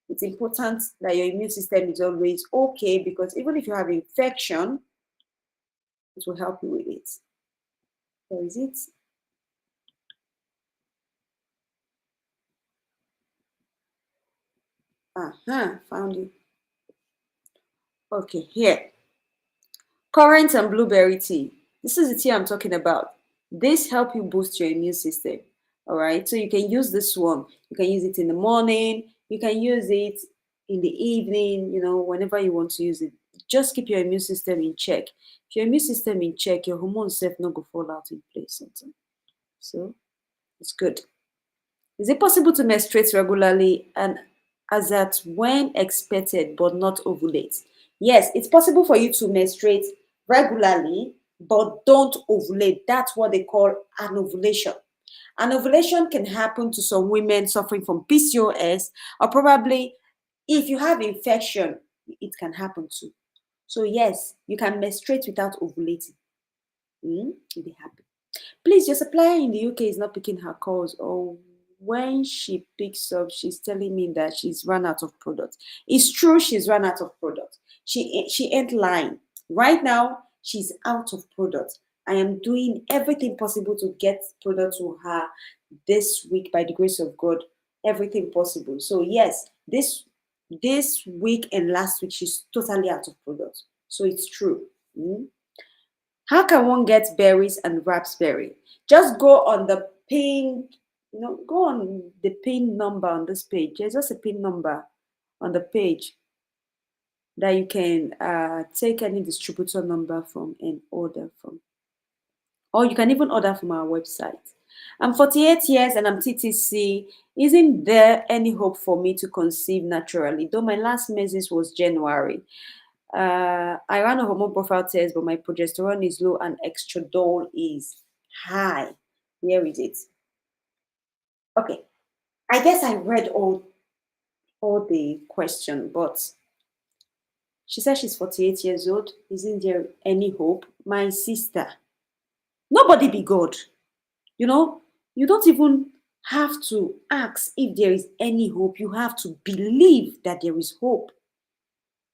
It's important that your immune system is always okay, because even if you have infection, it will help you with it. Where is it? Found it. Okay, here. Currant and blueberry tea. This is the tea I'm talking about. This help you boost your immune system. All right, so you can use this one. You can use it in the morning. You can use it in the evening. Whenever you want to use it. Just keep your immune system in check. If your immune system in check, your hormone self not go fall out in place sometimes. So it's good. Is it possible to menstruate regularly and as at when expected but not ovulate? Yes, it's possible for you to menstruate regularly but don't ovulate. That's what they call anovulation. Anovulation can happen to some women suffering from PCOS, or probably if you have infection, it can happen too. So yes, you can menstruate without ovulating. You'll be happy. Please, your supplier in the UK is not picking her calls, or when she picks up, she's telling me that she's run out of product. It's true, she's run out of product. She ain't lying. Right now, she's out of product. I am doing everything possible to get product to her this week by the grace of God. Everything possible. So yes, this week and last week, she's totally out of product. So it's true. How can one get berries and raspberry? Just go on the pin, go on the pin number on this page. There's just a pin number on the page that you can take any distributor number from and order from. Or you can even order from our website. I'm 48 years and I'm TTC. Isn't there any hope for me to conceive naturally? Though my last menses was January. I ran a hormone profile test, but my progesterone is low and estradiol is high. Where is it? Okay, I guess I read all the question, but she says she's 48 years old. Isn't there any hope? My sister, nobody be God. You don't even have to ask if there is any hope. You have to believe that there is hope.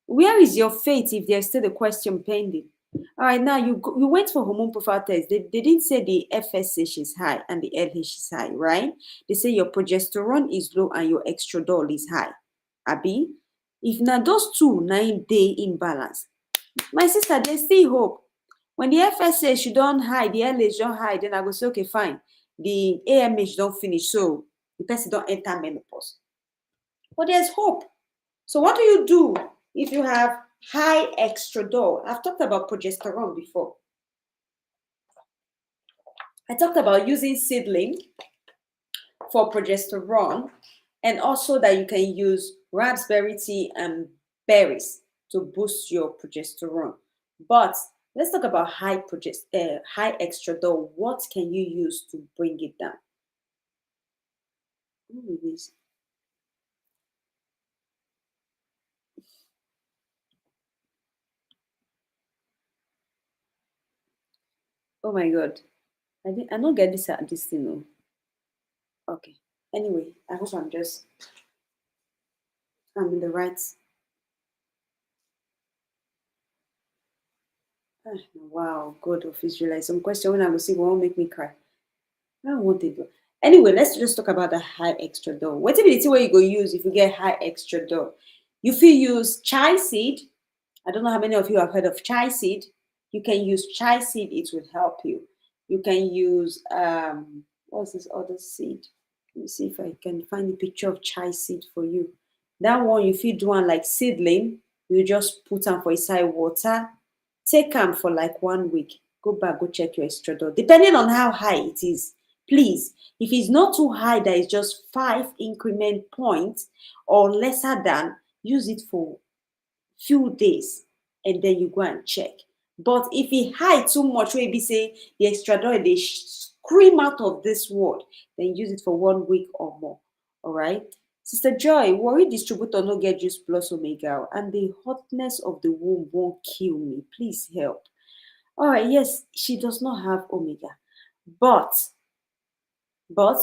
Where is your faith if there's still a question pending? All right, now you went for hormone profile test. They didn't say the FSH is high and the LH is high, right? They say your progesterone is low and your estradiol is high. Abi, if now those two 9-day imbalance, my sister, there's still hope. When the FSH don't high, the LH don't high, then I go say, okay, fine. The AMH don't finish, so the person don't enter menopause. but there's hope. So what do you do if you have high estradiol? I've talked about progesterone before. I talked about using seedling for progesterone, and also that you can use raspberry tea and berries to boost your progesterone. But let's talk about high estradiol. What can you use to bring it down? Ooh, this. Oh my God, I don't get this thing. No. Okay. Anyway, I hope I'm in the right. Wow, God of Israel. Some question when I will see won't make me cry. I don't want it. Anyway, let's just talk about the high extra dough. What if it's where you go use if you get high extra dough? You feel use chai seed. I don't know how many of you have heard of chai seed. You can use chai seed, it will help you. You can use what's this other seed? Let me see if I can find a picture of chai seed for you. That one you fit do one like seedling, you just put them for inside water, take them for like 1 week. Go back, go check your estradiol. Depending on how high it is, please. If it's not too high, that is just 5 increment points or lesser than, use it for few days and then you go and check. But if it high too much, maybe say the estradiol they scream out of this world, then use it for 1 week or more. All right. Sister Joy, worry distributor no get juice plus omega, and the hotness of the womb won't kill me. Please help. All right. Yes, she does not have omega, but but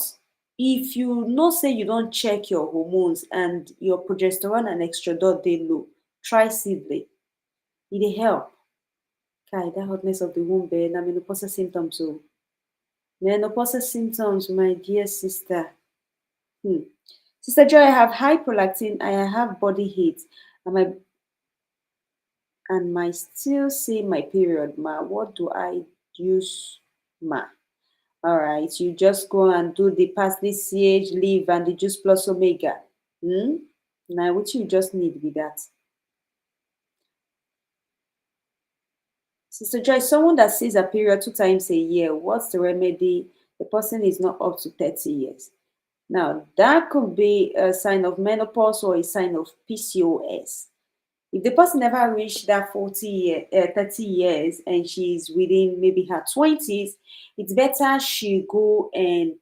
if you know say you don't check your hormones and your progesterone and estradiol dey low, try seedling. E dey help. Kai, that hotness of the womb, na menopausal symptoms. So, menopausal symptoms, my dear sister. Sister Joy, I have high prolactin, I have body heat, and my still see my period, ma. What do I use, ma? All right, you just go and do the parsley, CH, leaf, and the juice plus omega. Now, what you just need be that. Sister Joy, someone that sees a period 2 times a year, what's the remedy? The person is not up to 30 years. Now, that could be a sign of menopause or a sign of PCOS. If the person never reached that 30 years and she's within maybe her 20s, it's better she go and,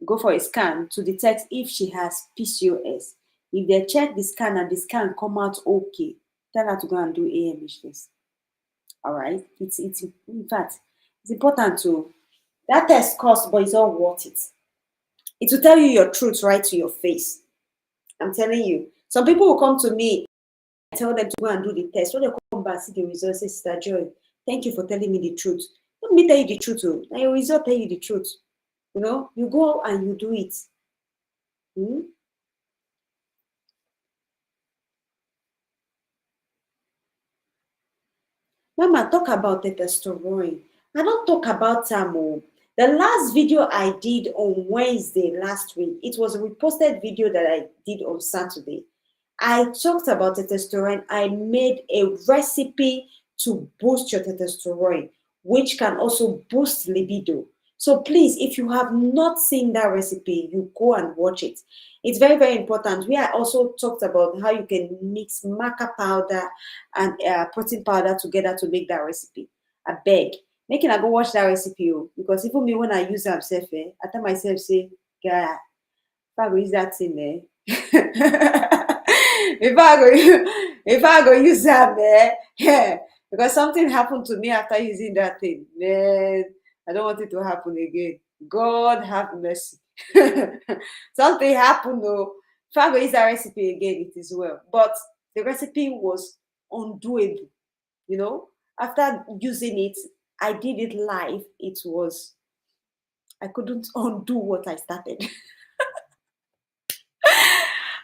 go for a scan to detect if she has PCOS. If they check the scan and the scan come out okay, tell her to go and do AMH test. All right, it's in fact it's important to that test cost, but it's all worth it. It will tell you your truth right to your face. I'm telling you. Some people will come to me, I tell them to go and do the test. When they come back, see the results, say, Sister Joy, thank you for telling me the truth. Let me tell you the truth. Now your result tell you the truth. You go and you do it. Mama, talk about testosterone. I don't talk about Tamo. The last video I did on Wednesday last week, it was a reposted video that I did on Saturday. I talked about testosterone. I made a recipe to boost your testosterone, which can also boost libido. So please, if you have not seen that recipe, you go and watch it. It's very, very important. We also talked about how you can mix maca powder and protein powder together to make that recipe. I beg, making I go watch that recipe because even me when I use am sef, I tell myself say, "Guy, if I go use that thing, if I go use am, because something happened to me after using that thing, man. I don't want it to happen again. God have mercy. Something happened though. If I go use that recipe again, it is well. But the recipe was undoable. After using it, I did it live. I couldn't undo what I started.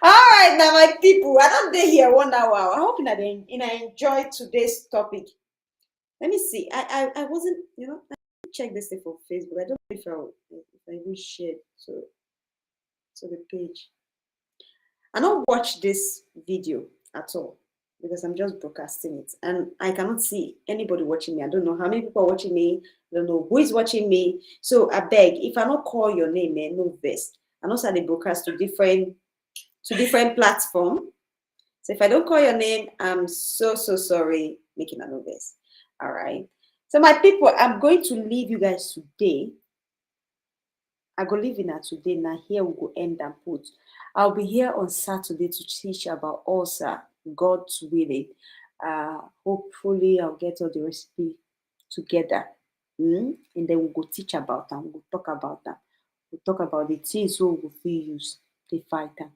All right, now my people, I don't dey here 1 hour. I hope that I enjoyed today's topic. Let me see. I wasn't, I check this thing for Facebook. I don't know if I even shared to the page. I don't watch this video at all because I'm just broadcasting it and I cannot see anybody watching me. I don't know how many people are watching me. I don't know who is watching me. So I beg, if I don't call your name, no vest. And also they broadcast to different platforms. So if I don't call your name, I'm so sorry, making a novice. All right. So my people, I'm going to leave you guys today. I go leave in her today. Now here we go end and put. I'll be here on Saturday to teach about ulcer, God's willing. Hopefully I'll get all the recipe together. And then we'll go teach about them. We'll talk about them. We'll talk about the things we will use to fight them.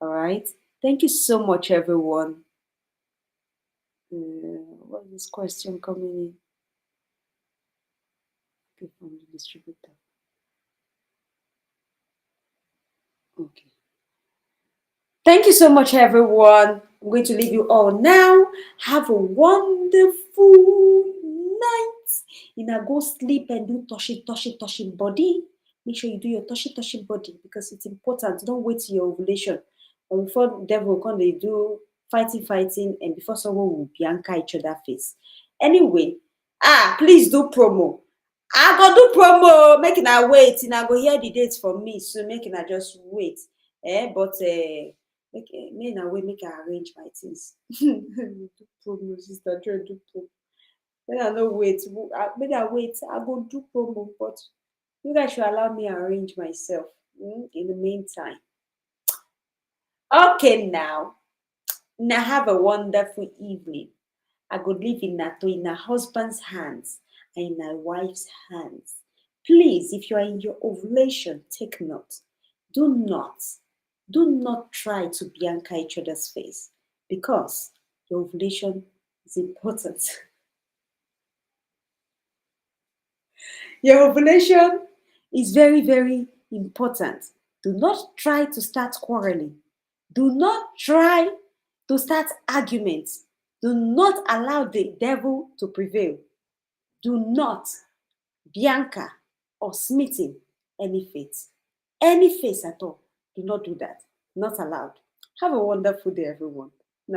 All right. Thank you so much, everyone. What is this question coming in? Okay, from the distributor. Okay. Thank you so much, everyone. I'm going to leave you all now. Have a wonderful night. Go sleep and do touching body. Make sure you do your touching body because it's important. Don't wait till your ovulation. Or before the devil come, they do fighting, and before someone will bianca each other face. Anyway, please do promo. I go do promo. Making I wait. I go hear the dates for me. So making I just wait. Make I arrange my things. Do promo, sister. Try do promo. When I no wait, when I wait, I go do promo. But you guys should allow me arrange myself in the meantime. Okay, now have a wonderful evening. I go leave in her husband's hands and in her wife's hands. Please, if you are in your ovulation, take note. Do not try to bianca each other's face because your ovulation is important. Your ovulation is very, very important. Do not try to start quarreling. Do not try to start arguments. Do not allow the devil to prevail. Do not bianca or smitten any face. Any face at all. Do not do that. Not allowed. Have a wonderful day, everyone.